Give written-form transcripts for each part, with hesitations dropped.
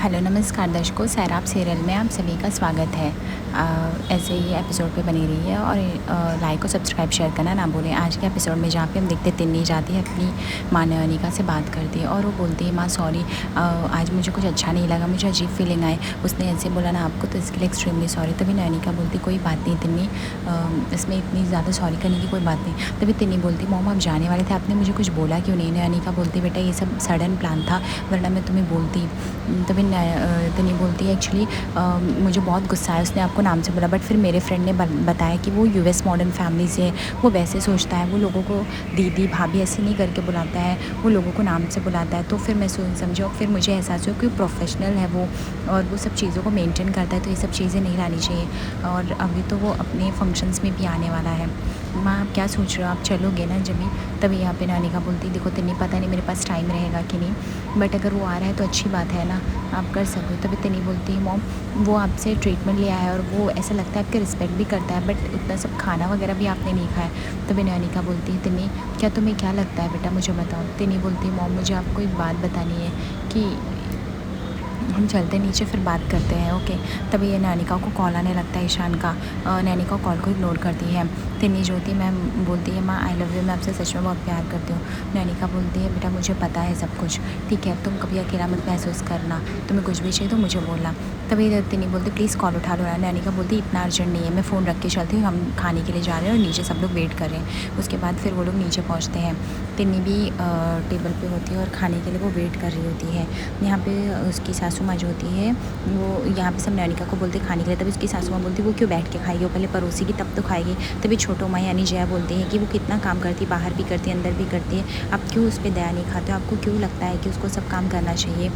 Hello नमस्कार दर्शकों, सैराब serial में आप सभी का स्वागत है। ऐसे ही एपिसोड पे बनी रही है और लाइक और सब्सक्राइब शेयर करना ना भूलें। आज के एपिसोड में जहाँ पे हम देखते तिन्नी जाती है अपनी माँ नयनिका से बात करती है और वो बोलती है, माँ सॉरी, आज मुझे कुछ अच्छा नहीं लगा, मुझे अजीब फीलिंग आई। उसने ऐसे बोला ना आपको, तो इसके लिए एक्सट्रीमली सॉरी। तभी नयनिका बोलती कोई बात नहीं तिन्नी, इसमें इतनी ज़्यादा सॉरी करने की कोई बात नहीं। तभी तिन्नी बोलती मॉम आप जाने वाले थे, आपने मुझे कुछ बोला क्यों नहीं। नयनिका बोलती बेटा ये सब सडन प्लान था, वरना मैं तुम्हें बोलती। तभी तिन्नी बोलती है एक्चुअली मुझे बहुत गुस्सा है, उसने आपको नाम से बोला, बट फिर मेरे फ्रेंड ने बताया कि वो यूएस मॉडर्न फैमिली से, वो वैसे सोचता है, वो लोगों को दीदी भाभी ऐसे नहीं करके बुलाता है, वो लोगों को नाम से बुलाता है। तो फिर मैं समझी और फिर मुझे एहसास हुआ कि प्रोफेशनल है वो और वो सब चीज़ों को मेंटेन करता है, तो ये सब चीज़ें नहीं लानी चाहिए। और अभी तो वो अपने फंक्शंस में भी आने वाला है। माँ आप क्या सोच रहे हो, आप चलोगे ना जमी। तभी यहाँ पे नानिका बोलती देखो तिन्नी पता नहीं मेरे पास टाइम रहेगा कि नहीं, बट अगर वो आ रहा है तो अच्छी बात है ना, आप कर सको। तभी तिन्नी बोलती है मॉम वो आपसे ट्रीटमेंट लिया है और वो ऐसा लगता है आपके रिस्पेक्ट भी करता है, बट उतना सब खाना वगैरह भी आपने नहीं खाया। तभी नानिका बोलती है तिन्नी क्या तुम्हें क्या लगता है बेटा, मुझे बताओ। तिन्नी बोलती है मॉम मुझे आपको एक बात बतानी है कि हम चलते नीचे फिर बात करते हैं, ओके। तभी ये नैनिका को कॉल आने लगता है ईशान का। नैनिका कॉल को इग्नोर करती है। तिन्नी ज्योति मैम बोलती है माँ आई लव यू, मैं आपसे सच में बहुत प्यार करती हूँ। नैनिका बोलती है बेटा मुझे पता है सब कुछ, ठीक है, तुम कभी अकेला मत महसूस करना, तुम्हें कुछ भी चाहिए तो मुझे बोलना। तभी तिन्नी बोलती प्लीज़ कॉल उठा लो ना। नैनिका बोलती इतना अर्जेंट नहीं है, मैं फ़ोन रख के चलती हूँ, हम खाने के लिए जा रहे हैं और नीचे सब लोग वेट कर रहे हैं। उसके बाद फिर वो लोग नीचे पहुँचते हैं। तिन्नी भी टेबल पे होती है और खाने के लिए वो वेट कर रही होती है। यहाँ पे उसकी सासू माँ जो होती है वो यहाँ पे सब नैनिका को बोलते खाने के लिए। तभी उसकी सासू माँ बोलती वो क्यों बैठ के खाएगी, वो पहले परोसेगी तब तो खाएगी। तभी छोटो माँ यानी जया बोलती है कि वो कितना काम करती है, बाहर भी करती है अंदर भी करती है, आप क्यों उस पर दया नहीं खाते हो, आपको क्यों लगता है कि उसको सब काम करना चाहिए।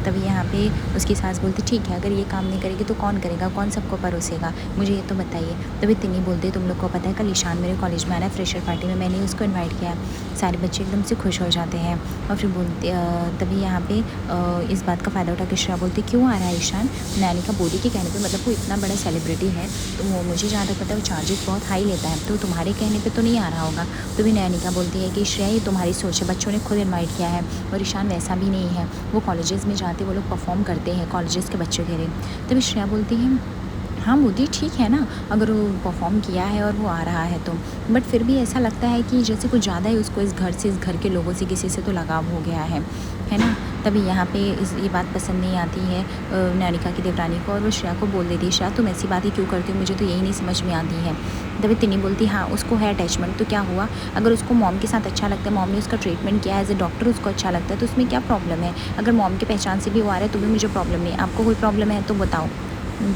तभी यहाँ पे उसकी सास बोलती ठीक है, अगर ये काम नहीं करेगी तो कौन करेगा, कौन सबको परोसेगा, मुझे ये तो बताइए। तभी तिन्नी बोलते तुम लोग को पता है कल ईशान मेरे कॉलेज में आना है फ्रेशर पार्टी में, मैंने उसको इन्वाइट किया है। सारे बच्चे एकदम से खुश हो जाते हैं और फिर बोलते तभी यहाँ पे इस बात का फ़ायदा उठा के श्रेया बोलती क्यों आ रहा है ईशान। नैनिका बोली के कहने पे, मतलब वो इतना बड़ा सेलिब्रिटी है तो वो मुझे जहाँ तक पता है वो चार्जेस बहुत हाई लेता है, तो तुम्हारे कहने पे तो नहीं आ रहा होगा। तो भी नैनिका बोलती है कि श्रेया ये तुम्हारी सोच है, बच्चों ने खुद इन्वाइट किया है और ईशान वैसा भी नहीं है, वो कॉलेजेस में जाते वो लोग परफॉर्म करते हैं कॉलेजेस के बच्चों के लिए। तभी श्रेया बोलती है हाँ मोदी ठीक है ना, अगर वो परफॉर्म किया है और वो आ रहा है तो, बट फिर भी ऐसा लगता है कि जैसे कुछ ज़्यादा ही उसको इस घर से, इस घर के लोगों से, किसी से तो लगाव हो गया है ना। तभी यहाँ पे ये बात पसंद नहीं आती है नैनिका की देवरानी को और वो श्रेया को बोल देती है श्रेया तुम ऐसी बातें क्यों करती हो, मुझे तो यही नहीं समझ में आती है। तभी तिन्नी बोलती हाँ उसको है अटैचमेंट, तो क्या हुआ, अगर उसको मॉम के साथ अच्छा लगता है, मॉम ने उसका ट्रीटमेंट किया एज ए डॉक्टर, उसको अच्छा लगता है तो उसमें क्या प्रॉब्लम है। अगर मॉम के पहचान से भी वो आ रहा है तो भी मुझे प्रॉब्लम नहीं है, आपको कोई प्रॉब्लम है तो बताओ।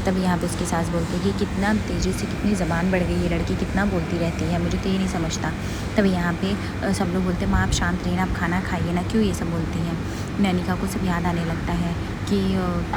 तभी यहाँ पे उसकी सास बोलती है कि कितना तेज़ी से कितनी ज़बान बढ़ गई है लड़की, कितना बोलती रहती है, मुझे तो ये नहीं समझता। तभी यहाँ पे सब लोग बोलते हैं माँ आप शांत रहिए ना, आप खाना खाइए ना, क्यों ये सब बोलती हैं। नैनिका को सब याद आने लगता है कि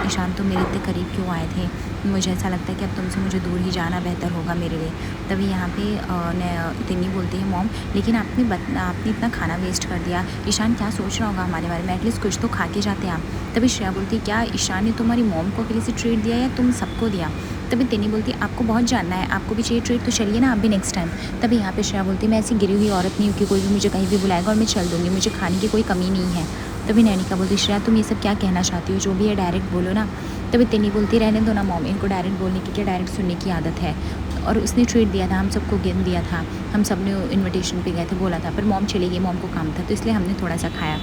ईशान तो मेरे इतने करीब क्यों आए थे, मुझे ऐसा लगता है कि अब तुमसे मुझे दूर ही जाना बेहतर होगा मेरे लिए। तभी यहाँ पे तिन्नी बोलती है मॉम लेकिन आपने इतना खाना वेस्ट कर दिया, ईशान क्या सोच रहा होगा हमारे बारे में, एटलीस्ट कुछ तो खा के जाते आप। तभी श्रेया बोलती क्या ईशान ने तुम्हारी मॉम को अकेले से ट्रीट दिया या तुम सबको दिया। तभी तिन्नी बोलती आपको बहुत जानना है, आपको भी चाहिए ट्रीट तो चलिए ना आप भी नेक्स्ट टाइम। तभी यहाँ पे श्रेया बोलती मैं ऐसी गिरी हुई औरत नहीं हूँ कि कोई भी मुझे कहीं भी बुलाएगा और मैं चल दूँगी, मुझे खाने की कोई कमी नहीं है। तभी नैनिका बोलती श्रेया तुम ये सब क्या कहना चाहती हो, जो भी है डायरेक्ट बोलो ना। तभी तिन्नी बोलती रहने दो ना मॉम, इनको डायरेक्ट बोलने की क्या, डायरेक्ट सुनने की आदत है, और उसने ट्रीट दिया था, हम सबको गिन दिया था, हम सब ने इन्विटेशन पे गए थे, बोला था, पर मॉम चली गई, मॉम को काम था तो इसलिए हमने थोड़ा सा खाया,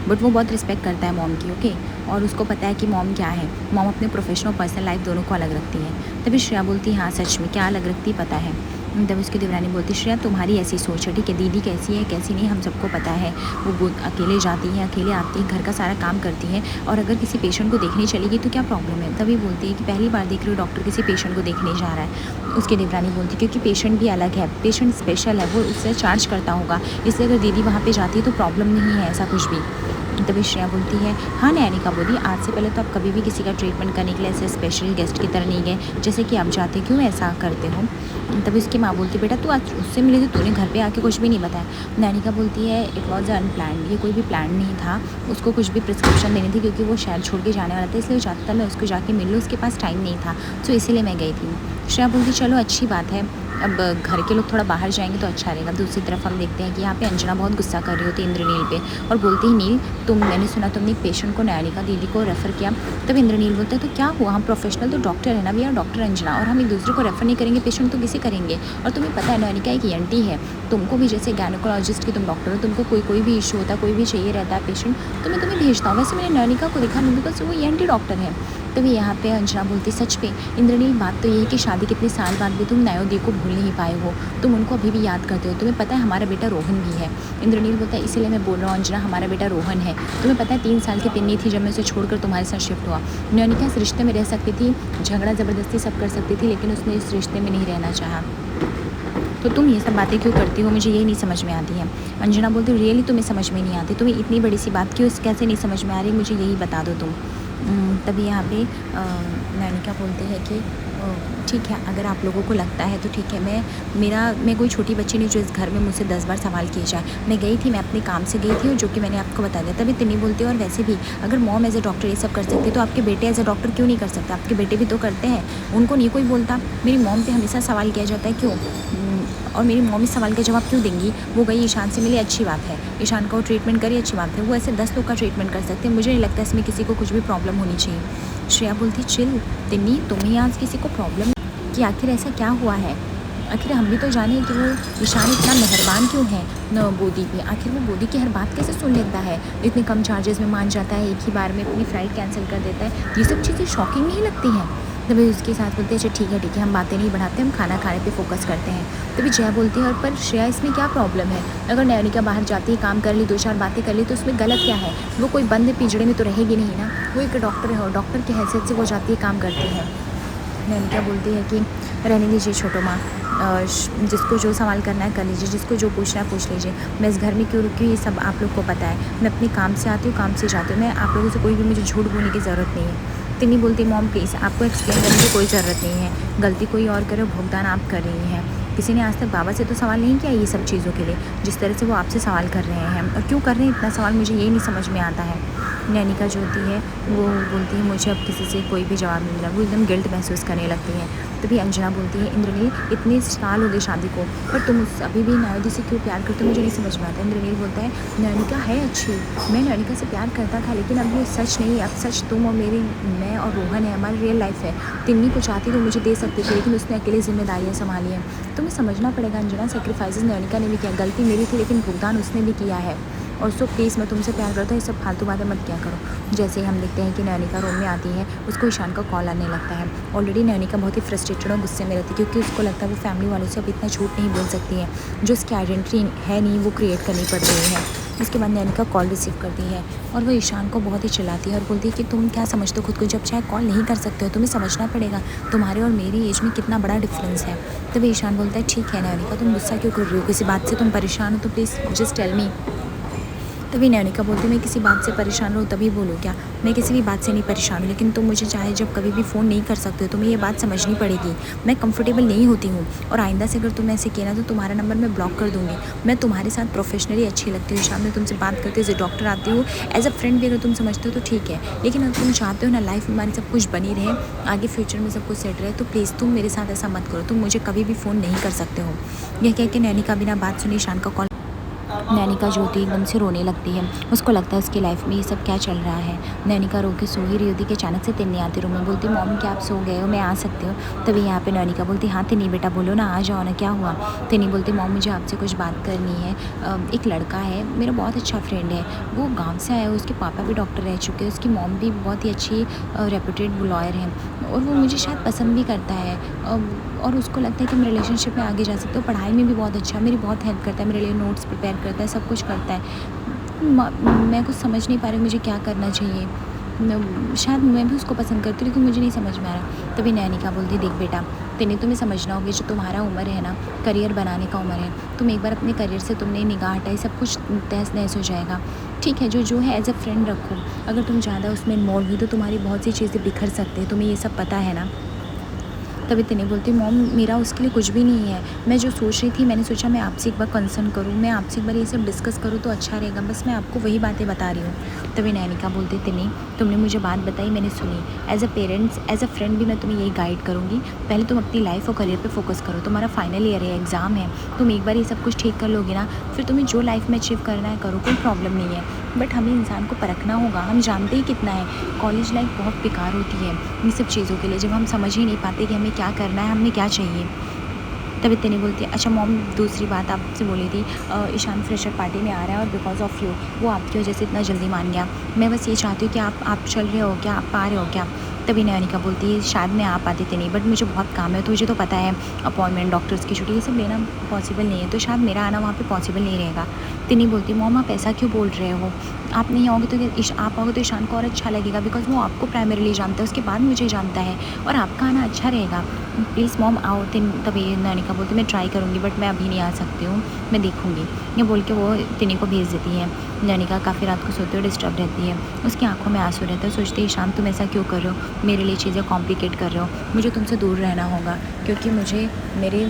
बट वो बहुत रिस्पेक्ट करता है मॉम की, ओके। और उसको पता है कि मॉम क्या है, मॉम अपने प्रोफेशनल और पर्सनल लाइफ दोनों को अलग रखती है। तभी श्रेया बोलती हाँ सच में क्या अलग रखती पता है। तब उसकी देवरानी बोलती श्रेया तुम्हारी ऐसी सोच है, ठीक है, दीदी कैसी है कैसी नहीं हम सबको पता है, वो अकेले जाती है, अकेले आती है, घर का सारा काम करती है, और अगर किसी पेशेंट को देखने चलेगी तो क्या प्रॉब्लम है। तभी बोलती है कि पहली बार देख रही हो डॉक्टर किसी पेशेंट को देखने जा रहा है। उसकी देवरानी बोलती क्योंकि पेशेंट भी अलग है, पेशेंट स्पेशल है, वो उससे चार्ज करता होगा, इसलिए अगर दीदी वहाँ पर जाती है तो प्रॉब्लम नहीं है ऐसा कुछ भी। तभी श्रेया बोलती है हाँ नैनिका बोली आज से पहले तो आप कभी भी किसी का ट्रीटमेंट करने के लिए ऐसे स्पेशल गेस्ट की तरह नहीं गए जैसे कि आप जाते, क्यों ऐसा करते हो। तभी उसकी माँ बोलती बेटा तू आज उससे मिली थी, तूने घर पे आके कुछ भी नहीं बताया। नैनिका बोलती है इट वॉज अनप्लान्ड, ये कोई भी प्लान नहीं था, उसको कुछ भी प्रिस्क्रिप्शन देनी थी क्योंकि वो शहर छोड़ के जाने वाला था, इसलिए वो चाहता था मैं उसको जाके मिल लूँ, उसके पास टाइम नहीं था, तो इसीलिए मैं गई थी। श्रेया बोलती चलो अच्छी बात है, अब घर के लोग थोड़ा बाहर जाएंगे तो अच्छा रहेगा। दूसरी तरफ हम देखते हैं कि यहाँ पे अंजना बहुत गुस्सा कर रही होती है इंद्रनील पे और बोलती है, नील मैंने सुना तुमने एक पेशेंट को नयनिका दीदी को रेफ़र किया। तब इंद्रनील बोलता है, तो क्या हुआ, हम प्रोफेशनल तो डॉक्टर है ना, वी आर डॉक्टर अंजना, और हम एक दूसरे को रेफ़र नहीं करेंगे पेशेंट तो किसे करेंगे। और तुम्हें पता है नयनिका एक ENT है, तुमको भी जैसे गायनेकोलॉजिस्ट की तुम डॉक्टर हो, तुमको कोई भी इशू होता है, कोई भी चाहिए रहता है पेशेंट तो मैं तुम्हें भेजता हूँ। वैसे मैंने नयनिका को देखा नहीं बिकॉज वो ENT डॉक्टर है। तभी यहाँ पे अंजना बोलती, सच पे इंद्रनील बात तो ये है कि शादी कितने साल बाद भी तुम नयोदी को भूल नहीं पाए हो, तुम उनको अभी भी याद करते हो। तुम्हें पता है हमारा बेटा रोहन भी है। इंद्रनील बोलता है, इसीलिए मैं बोल रहा हूँ अंजना, हमारा बेटा रोहन है। तुम्हें पता है 3 साल की तिन्नी थी जब मैं उसे छोड़कर तुम्हारे साथ शिफ्ट हुआ। नयनिका इस रिश्ते में रह सकती थी, झगड़ा ज़बरदस्ती सब कर सकती थी, लेकिन उसने इस रिश्ते में नहीं रहना चाहा। तो तुम ये सब बातें क्यों करती हो, मुझे ये नहीं समझ में आती है। अंजना बोलती, रियली तुम्हें समझ में नहीं आती, तुम्हें इतनी बड़ी सी बात क्यों कैसे नहीं समझ में आ रही, मुझे यही बता दो तुम। तभी यहाँ पे नयनिका बोलते हैं कि ठीक है, अगर आप लोगों को लगता है तो ठीक है, मैं कोई छोटी बच्ची नहीं जो इस घर में मुझसे 10 बार सवाल किए जाए। मैं गई थी, मैं अपने काम से गई थी और जो कि मैंने आपको बता दिया। तभी तिन्नी बोलती है, और वैसे भी अगर मॉम एज ए डॉक्टर ये सब कर सकती तो आपके बेटे एज ए डॉक्टर क्यों नहीं कर सकते, आपके बेटे भी तो करते हैं, उनको नहीं कोई बोलता। मेरी मॉम पे हमेशा सवाल किया जाता है, क्यों? और मेरी मॉम इस सवाल का जवाब क्यों देंगी? वो गई ईशान से मिली, अच्छी बात है, ईशान का वो ट्रीटमेंट करी, अच्छी बात है, वो ऐसे 10 लोग का ट्रीटमेंट कर सकते हैं, मुझे नहीं लगता इसमें किसी को कुछ भी प्रॉब्लम होनी चाहिए। श्रेया बोलती, चिल तिन्नी, तुम्हें आज किसी को प्रॉब्लम कि आखिर ऐसा क्या हुआ है? आखिर हम भी तो जाने कि वो ईशान इतना मेहरबान क्यों है न बोदी पे, आखिर वो बोदी की हर बात कैसे सुन लेता है, इतने कम चार्जेस में मान जाता है, एक ही बार में अपनी फ़्लाइट कैंसिल कर देता है, ये सब चीज़ें शॉकिंग नहीं लगती हैं? तभी उसके साथ बोलते हैं, अच्छा ठीक है हम बातें नहीं बढ़ाते, हम खाना खाने पे फोकस करते हैं। तभी जया बोलती है, और पर श्रेया इसमें क्या प्रॉब्लम है? अगर नयनिका बाहर जाती है, काम कर ली, 2-4 बातें कर ली तो उसमें गलत क्या है? वो कोई बंद पिंजड़े में तो रहेगी नहीं ना, वो एक डॉक्टर है और डॉक्टर की हैसियत से वो जाती है, काम करती है। नयनिका बोलती है कि रहने दीजिए छोटो माँ, जिसको जो सवाल करना है कर लीजिए, जिसको जो पूछना है पूछ लीजिए, मैं इस घर में क्यों रुकी ये सब आप लोग को पता है, मैं अपने काम से आती हूँ, काम से जाती हूँ, मैं आप लोगों से कोई भी मुझे झूठ बोलने की ज़रूरत नहीं है। तिन्नी बोलती, मॉम प्लीज़ आपको एक्सप्लेन करने की कोई ज़रूरत नहीं है, गलती कोई और करे, भुगतान आप कर रही हैं। किसी ने आज तक बाबा से तो सवाल नहीं किया ये सब चीज़ों के लिए, जिस तरह से वो आपसे सवाल कर रहे हैं, और क्यों कर रहे हैं इतना सवाल, मुझे ये नहीं समझ में आता है। नयनिका जो होती है वो बोलती है, मुझे अब किसी से कोई भी जवाब नहीं मिला, वो एकदम गिल्ट महसूस करने लगती है। तभी अंजना बोलती है, इंद्रनील इतने साल हो गए शादी को, पर तुम अभी भी नयोदी से क्यों प्यार करते हो, मुझे नहीं समझ में आता। इंद्रनील बोलता है, नयनिका है अच्छी, मैं नयनिका से प्यार करता था, लेकिन अब ये सच नहीं, अब सच तुम और मैं और रोहन है, हमारी रियल लाइफ है। तिन्नी को चाहती तो मुझे दे सकती थी, लेकिन उसने अकेले जिम्मेदारियाँ संभाली हैं। तुम्हें समझना पड़ेगा अंजना, सेक्रीफाइसेस नयनिका ने भी किया, गलती मेरी थी लेकिन भुगतान उसने भी किया है। और सो प्लीज़ मैं तुमसे प्यार करता हूँ, ये सब फालतू बातें मत किया करो। जैसे ही हम देखते हैं कि नयनिका रूम में आती है, उसको ईशान का कॉल आने लगता है। ऑलरेडी नयनिका बहुत ही फ्रस्ट्रेटेड और गुस्से में रहती है, क्योंकि उसको लगता है वो फैमिली वालों से अब इतना झूठ नहीं बोल सकती है, जो उसकी आइडेंटिटी है नहीं वो क्रिएट करनी पड़ रही है। उसके बाद नयनिका कॉल रिसीव करती है और वो ईशान को बहुत ही चिल्लाती है और बोलती है कि तुम क्या समझते हो खुद को, जब चाहे कॉल नहीं कर सकते हो, तुम्हें समझना पड़ेगा तुम्हारे और मेरी एज में कितना बड़ा डिफरेंस है। तभी ईशान बोलता है, ठीक है नयनिका, तुम गुस्सा क्यों कर रही हो, किसी बात से तुम परेशान हो तो प्लीज़ जस्ट टेल मी। तभी नयनिका बोलती, मैं किसी बात से परेशान हूँ तभी बोलो क्या, मैं किसी भी बात से नहीं परेशान हूँ, लेकिन तुम मुझे चाहे जब कभी भी फ़ोन नहीं कर सकते हो, तुम्हें ये बात समझनी पड़ेगी, मैं कंफर्टेबल नहीं होती हूँ, और आइंदा से अगर तुम ऐसे किया ना तो तुम्हारा नंबर मैं ब्लॉक कर दूँगी। मैं तुम्हारे साथ प्रोफेशनली अच्छी लगती हूँ, शाम में तुमसे बात करती हूँ, एज ए डॉक्टर आती हूँ, एज अ फ्रेंड भी अगर तुम समझते हो तो ठीक है, लेकिन अगर तुम चाहते हो ना लाइफ में हमारी सब कुछ बनी रहे, आगे फ्यूचर में सब कुछ सेट रहे, तो प्लीज़ तुम मेरे साथ ऐसा मत करो, तुम मुझे कभी भी फ़ोन नहीं कर सकते हो। यह कह के नयनिका बिना बात सुनी ईशान का कॉल, नयनिका जो होती है एकदम से रोने लगती है, उसको लगता है उसकी लाइफ में ये सब क्या चल रहा है। नयनिका रो के सो ही रही होती कि अचानक से तिन्नी आती रूम में, बोलती, मॉम क्या आप सो गए हो, मैं आ सकती हूँ? तभी यहाँ पे नयनिका बोलती, हाँ तिन्नी बेटा बोलो ना, आ जाओ ना, क्या हुआ? तिन्नी बोलती, मॉम मुझे आपसे कुछ बात करनी है। एक लड़का है मेरा बहुत अच्छा फ्रेंड है, वो गाँव से आया, उसके पापा भी डॉक्टर रह चुके हैं, उसकी मॉम भी बहुत ही अच्छी रेपुटेड लॉयर हैं, और वो मुझे शायद पसंद भी करता है, और उसको लगता है कि मैं रिलेशनशिप में आगे जा सकती हूँ, पढ़ाई में भी बहुत अच्छा है, मेरी बहुत हेल्प करता है, मेरे लिए नोट्स प्रिपेयर करता है, सब कुछ करता है। मैं कुछ समझ नहीं पा रही मुझे क्या करना चाहिए, शायद मैं भी उसको पसंद करती हूँ लेकिन मुझे नहीं समझ में आ रहा। तभी नयनिका बोलती, देख बेटा, तुम्हें समझना होगा, जो तुम्हारा उम्र है ना, करियर बनाने का उम्र है, तुम एक बार अपने करियर से तुमने निगाह हटाई, सब कुछ तहस नहस हो जाएगा। ठीक है, जो है एज अ फ्रेंड रखो, अगर तुम ज़्यादा उसमें इन्वॉल्व हुई तो तुम्हारी बहुत सी चीज़ें बिखर सकती है, तुम्हें ये सब पता है ना। तभी तनी बोलती मॉम मेरा उसके लिए कुछ भी नहीं है, मैं जो सोच रही थी मैंने सोचा मैं आपसे एक बार कंसर्न करूँ, मैं आपसे एक बार ये सब डिस्कस करूँ तो अच्छा रहेगा, बस मैं आपको वही बातें बता रही हूँ। तभी नैनिका बोलती तनी तुमने मुझे बात बताई, मैंने सुनी, as a parents as a friend भी मैं तुम्हें यही गाइड करूँगी, पहले तुम अपनी लाइफ और करियर पे फोकस करो, तुम्हारा फाइनल ईयर है, एग्ज़ाम है, तुम एक बार ये सब कुछ ठीक कर लोगे ना, फिर तुम्हें जो लाइफ में अचीव करना है करो, कोई प्रॉब्लम नहीं है। बट हमें इंसान को परखना होगा, हम जानते ही कितना है, कॉलेज लाइफ बहुत बेकार होती है इन सब चीज़ों के लिए, जब हम समझ ही नहीं पाते कि हमें क्या करना है, हमें क्या चाहिए। तभी तनी बोलती है अच्छा मॉम दूसरी बात आपसे बोली थी, ईशान फ्रेशर पार्टी में आ रहा है और बिकॉज ऑफ़ यू वो आपकी वजह से इतना जल्दी मान गया, मैं बस ये चाहती हूँ कि आप चल रहे हो क्या, आप आ रहे हो क्या। तभी नैनिका बोलती है शायद मैं आ पाती थी नहीं, बट मुझे बहुत काम है, तो मुझे तो पता है अपॉइंटमेंट डॉक्टर्स की छुट्टी ये सब लेना पॉसिबल नहीं है, तो शायद मेरा आना वहाँ पे पॉसिबल नहीं रहेगा। तिनी बोलती मॉम आप ऐसा क्यों बोल रहे हो, आप नहीं आओगे तो आप आओगे तो ईशान को और अच्छा लगेगा, बिकॉज वो आपको प्राइमरीली जानता है, उसके बाद मुझे जानता है, और आपका आना अच्छा रहेगा, प्लीज़ मॉम आओ। तभी नैनिका बोलती मैं ट्राई करूँगी बट मैं अभी नहीं आ सकती हूँ, मैं देखूँगी, ये बोल के वो तिनी को भेज देती है। नैनिका काफ़ी रात को सोते हुए डिस्टर्ब रहती है, उसकी आंखों में आंसू रहते हैं, सोचती है ईशान तुम ऐसा क्यों कर रहे हो, मेरे लिए चीज़ें कॉम्प्लिकेट कर रहे हो, मुझे तुमसे दूर रहना होगा, क्योंकि मुझे मेरे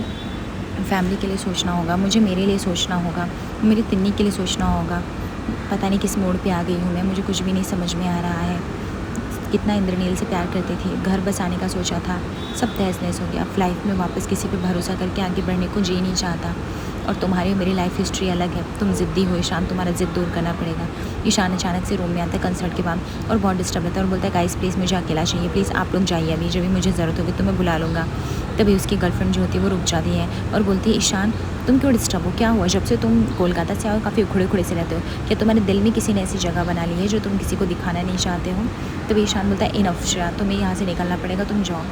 फैमिली के लिए सोचना होगा, मुझे मेरे लिए सोचना होगा, मेरी तिन्नी के लिए सोचना होगा। पता नहीं किस मोड़ पे आ गई हूँ मैं, मुझे कुछ भी नहीं समझ में आ रहा है। कितना इंद्रनील से प्यार करती थी, घर बसाने का सोचा था, सब तहस नहस हो गया। अब लाइफ में वापस किसी पे भरोसा करके आगे बढ़ने को जी नहीं चाहता, और तुम्हारी मेरी लाइफ हिस्ट्री अलग है, तुम ज़िद्दी हो ईशान, तुम्हारा ज़िद दूर करना पड़ेगा। ईशान अचानक से रूम में आता है कंसर्ट के बाद और बहुत डिस्टर्ब रहता है और बोलता है गाइस प्लीज़ मुझे अकेला चाहिए, प्लीज़ आप लोग जाइए, अभी जब भी मुझे ज़रूरत होगी तो मैं बुला लूँगा। तभी उसकी गर्लफ्रेंड जो होती है वो रुक जाती है और बोलती है ईशान तुम क्यों डिस्टर्ब हो, क्या हुआ, जब से तुम कोलकाता से आओ काफ़ी उखड़े उखड़े से रहते हो, क्या तुम्हारे दिल में किसी ने ऐसी जगह बना ली है जो तुम किसी को दिखाना नहीं चाहते हो। तभी ईशान बोलता है इनफ श्रेया, तुम्हें यहाँ से निकलना पड़ेगा, तुम जाओ।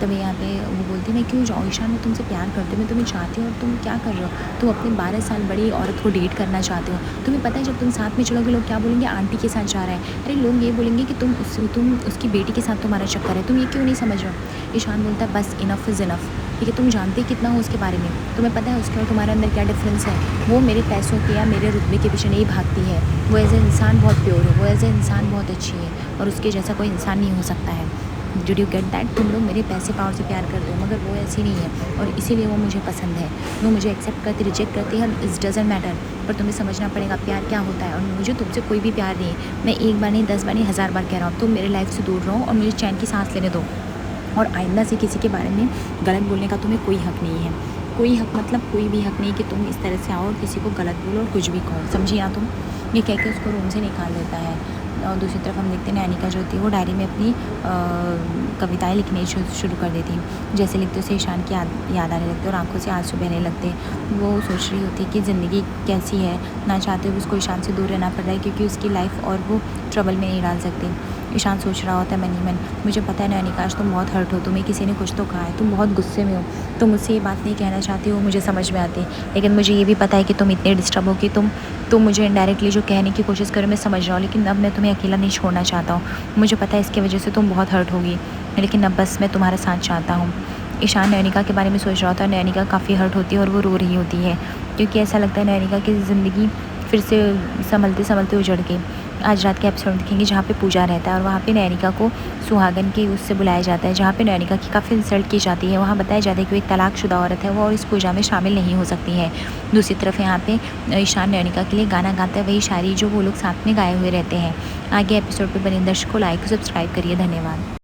तभी यहाँ पे वो बोलती मैं क्यों जाऊँ ईशान, मैं तुमसे प्यार करती हूँ, मैं तुम्हें चाहती हूँ, और तुम क्या कर रहे हो, तुम अपनी 12 साल बड़ी औरत को डेट करना चाहते हो, तुम्हें पता है जब तुम साथ में चलोगे लोग क्या बोलेंगे, आंटी के साथ जा रहा है, अरे लोग ये बोलेंगे कि तुम उसकी बेटी के साथ तुम्हारा चक्कर है, तुम ये क्यों नहीं समझ रहे हो। ईशान बोलता है बस इनफ इज़ इनफ, ठीक है, तुम जानते कितना हो उसके बारे में, तुम्हें पता है उसके और तुम्हारे अंदर क्या डिफरेंस है, वो मेरे पैसों के या मेरे रुतबे के पीछे नहीं भागती है, वो एज ए इंसान बहुत प्योर है, वो एज ए इंसान बहुत अच्छी है, और उसके जैसा कोई इंसान नहीं हो सकता है। डिड यू गेट दैट, तुम लोग मेरे पैसे पावर से प्यार करते हो, मगर वो ऐसी नहीं है, और इसीलिए वो मुझे पसंद है, वो मुझे एक्सेप्ट करती रिजेक्ट करती है, इट्स डजेंट मैटर, पर तुम्हें समझना पड़ेगा प्यार क्या होता है, और मुझे तुमसे कोई भी प्यार नहीं है, मैं एक बार नहीं 10 बार नहीं 1000 बार कह रहा हूँ, तुम मेरे लाइफ से दूर रहो और मुझे चैन की सांस लेने दो, और आइंदा से किसी के बारे में गलत बोलने का तुम्हें कोई हक नहीं है, कोई हक मतलब कोई भी हक नहीं कि तुम इस तरह से आओ और किसी को गलत बोलो और कुछ भी कहो, समझी ना तुम। ये कह के उसको रूम से निकाल देता है। और दूसरी तरफ हम देखते हैं नैनिका जो होती है वो डायरी में अपनी कविताएं लिखनी शुरू कर देती है, जैसे लिखते उसे ईशान की याद आने लगती है और आंखों से आंसू बहने लगते हैं। वो सोच रही होती है कि ज़िंदगी कैसी है, ना चाहते हुए उसको ईशान से दूर रहना पड़ रहा है, क्योंकि उसकी लाइफ और वो ट्रबल में नहीं डाल सकती। ईशान सोच रहा होता है मन ही मन, मुझे पता है नैनिका आज तुम बहुत हर्ट हो, तुम्हें किसी ने कुछ तो कहा है, तुम बहुत गुस्से में हो, तुम मुझसे ये बात नहीं कहना चाहती हो, मुझे समझ में आती है, लेकिन मुझे ये भी पता है कि तुम इतने डिस्टर्ब हो कि तुम मुझे इनडायरेक्टली जो कहने की कोशिश करो मैं समझ रहा हूँ, लेकिन अब मैं तुम्हें अकेला नहीं छोड़ना चाहता हूँ, मुझे पता है इसकी वजह से तुम बहुत हर्ट होगी, लेकिन अब बस मैं तुम्हारा साथ चाहता हूँ। ईशान नैनिका के बारे में सोच रहा होता है, नैनिका काफ़ी हर्ट होती है और वो रो रही होती है, क्योंकि ऐसा लगता है नैनिका की ज़िंदगी फिर से संभलते संभलते उजड़ गई। आज रात के एपिसोड दिखेंगे जहाँ पे पूजा रहता है और वहाँ पे नैनिका को सुहागन के उससे बुलाया जाता है, जहाँ पे नैनिका की काफ़ी इंसल्ट की जाती है। वहाँ बताया जाता है कि वो एक तलाकशुदा औरत है, वो और इस पूजा में शामिल नहीं हो सकती है। दूसरी तरफ यहाँ पे ईशान नैनिका के लिए गाना गाता है, वही शायरी जो वो लोग साथ में गाए हुए रहते हैं। आगे एपिसोड पर बने दर्शकों लाइक सब्सक्राइब करिए, धन्यवाद।